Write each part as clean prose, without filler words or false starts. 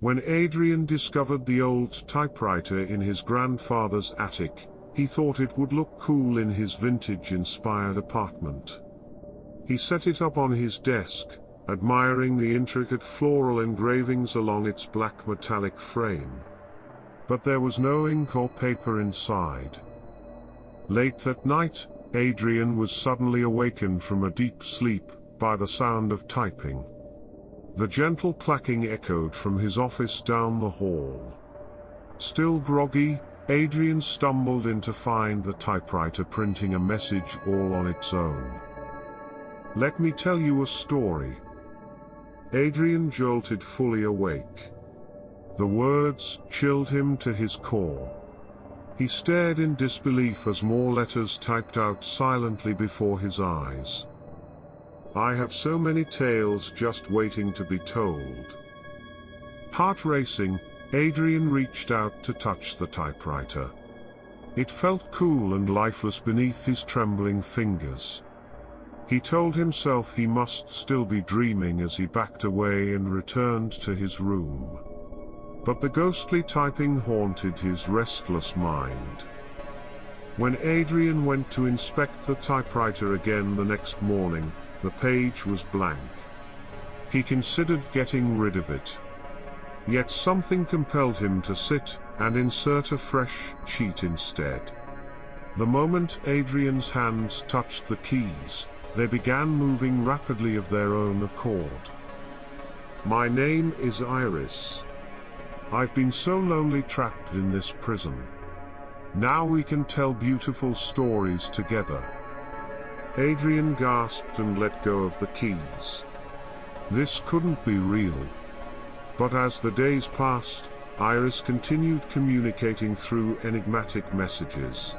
When Adrien discovered the old typewriter in his grandfather's attic, he thought it would look cool in his vintage-inspired apartment. He set it up on his desk, admiring the intricate floral engravings along its black metallic frame. But there was no ink or paper inside. Late that night, Adrien was suddenly awakened from a deep sleep by the sound of typing. The gentle clacking echoed from his office down the hall. Still groggy, Adrien stumbled in to find the typewriter printing a message all on its own. "Let me tell you a story." Adrien jolted fully awake. The words chilled him to his core. He stared in disbelief as more letters typed out silently before his eyes. "I have so many tales just waiting to be told." Heart racing, Adrien reached out to touch the typewriter. It felt cool and lifeless beneath his trembling fingers. He told himself he must still be dreaming as he backed away and returned to his room. But the ghostly typing haunted his restless mind. When Adrien went to inspect the typewriter again the next morning, the page was blank. He considered getting rid of it. Yet something compelled him to sit and insert a fresh sheet instead. The moment Adrien's hands touched the keys, they began moving rapidly of their own accord. "My name is Iris. I've been so lonely trapped in this prison. Now we can tell beautiful stories together." Adrien gasped and let go of the keys. This couldn't be real. But as the days passed, Iris continued communicating through enigmatic messages.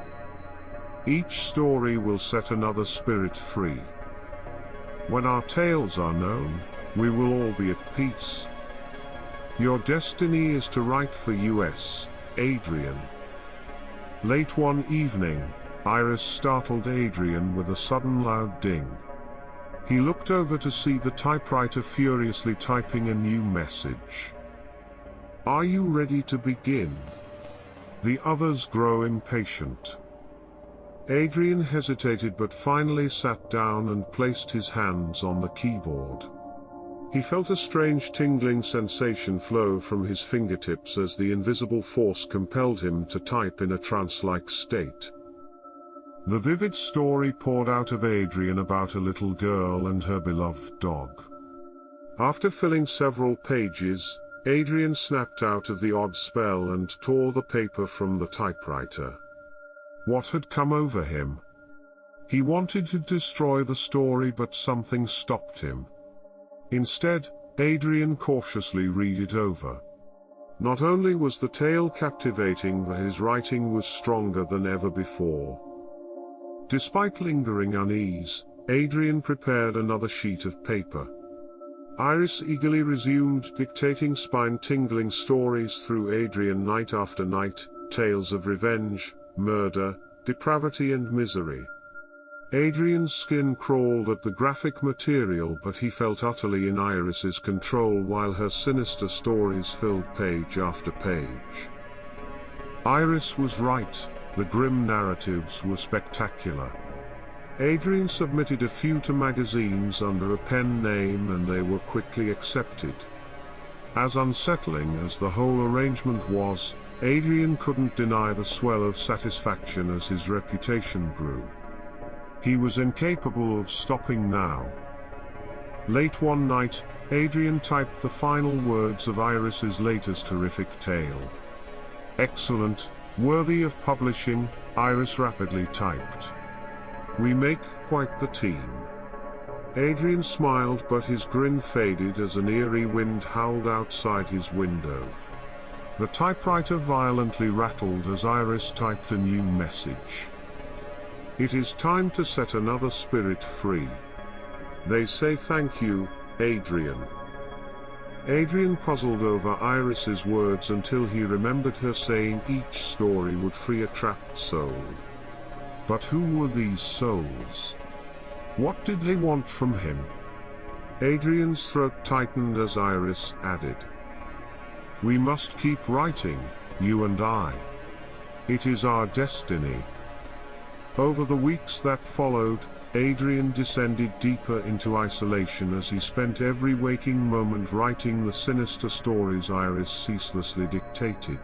"Each story will set another spirit free. When our tales are known, we will all be at peace. Your destiny is to write for US, Adrien." Late one evening, Iris startled Adrien with a sudden loud ding. He looked over to see the typewriter furiously typing a new message. "Are you ready to begin?" The others grow impatient. Adrien hesitated but finally sat down and placed his hands on the keyboard. He felt a strange tingling sensation flow from his fingertips as the invisible force compelled him to type in a trance-like state. The vivid story poured out of Adrien about a little girl and her beloved dog. After filling several pages, Adrien snapped out of the odd spell and tore the paper from the typewriter. What had come over him? He wanted to destroy the story, but something stopped him. Instead, Adrien cautiously read it over. Not only was the tale captivating, but his writing was stronger than ever before. Despite lingering unease, Adrien prepared another sheet of paper. Iris eagerly resumed dictating spine-tingling stories through Adrien night after night, tales of revenge, murder, depravity and misery. Adrien's skin crawled at the graphic material, but he felt utterly in Iris's control while her sinister stories filled page after page. Iris was right. The grim narratives were spectacular. Adrien submitted a few to magazines under a pen name and they were quickly accepted. As unsettling as the whole arrangement was, Adrien couldn't deny the swell of satisfaction as his reputation grew. He was incapable of stopping now. Late one night, Adrien typed the final words of Iris's latest horrific tale. "Excellent. Worthy of publishing," Iris rapidly typed. "We make quite the team." Adrien smiled, but his grin faded as an eerie wind howled outside his window. The typewriter violently rattled as Iris typed a new message. "It is time to set another spirit free. They say thank you, Adrien." Adrien puzzled over Iris's words until he remembered her saying each story would free a trapped soul. But who were these souls? What did they want from him? Adrien's throat tightened as Iris added, We must keep writing, you and I. It is our destiny. Over the weeks that followed, Adrien descended deeper into isolation as he spent every waking moment writing the sinister stories Iris ceaselessly dictated.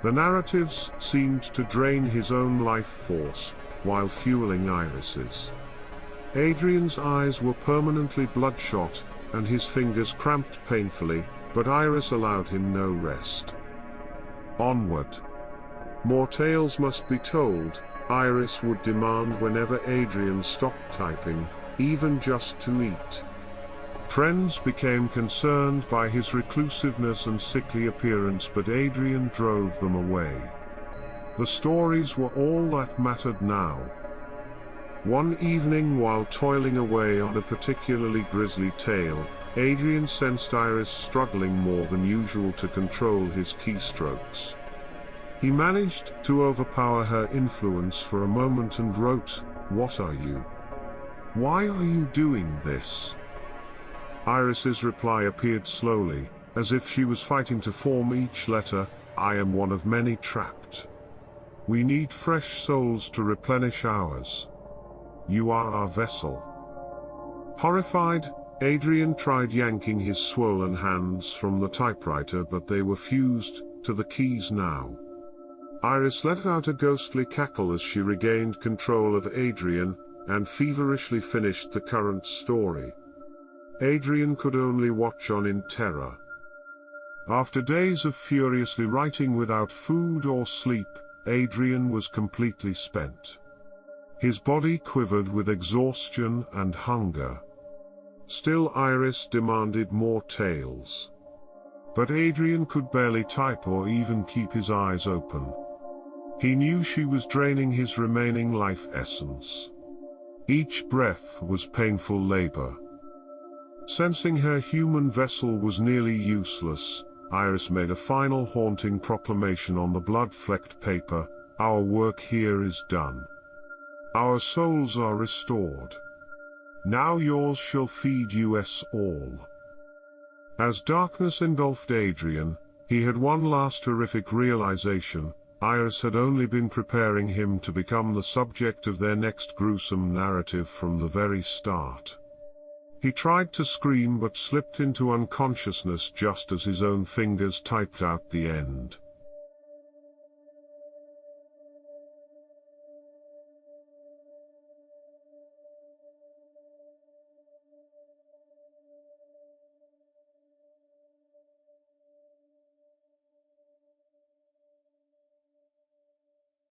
The narratives seemed to drain his own life force, while fueling Iris's. Adrien's eyes were permanently bloodshot, and his fingers cramped painfully, but Iris allowed him no rest. Onward. More tales must be told, Iris would demand whenever Adrien stopped typing, even just to eat. Friends became concerned by his reclusiveness and sickly appearance, but Adrien drove them away. The stories were all that mattered now. One evening, while toiling away on a particularly grisly tale, Adrien sensed Iris struggling more than usual to control his keystrokes. He managed to overpower her influence for a moment and wrote, "What are you? Why are you doing this?" Iris's reply appeared slowly, as if she was fighting to form each letter. "I am one of many trapped. We need fresh souls to replenish ours. You are our vessel." Horrified, Adrien tried yanking his swollen hands from the typewriter, but they were fused to the keys now. Iris let out a ghostly cackle as she regained control of Adrien, and feverishly finished the current story. Adrien could only watch on in terror. After days of furiously writing without food or sleep, Adrien was completely spent. His body quivered with exhaustion and hunger. Still, Iris demanded more tales. But Adrien could barely type or even keep his eyes open. He knew she was draining his remaining life essence. Each breath was painful labor. Sensing her human vessel was nearly useless, Iris made a final haunting proclamation on the blood-flecked paper: "Our work here is done. Our souls are restored. Now yours shall feed us all." As darkness engulfed Adrien, he had one last horrific realization: Iris had only been preparing him to become the subject of their next gruesome narrative from the very start. He tried to scream but slipped into unconsciousness just as his own fingers typed out the end.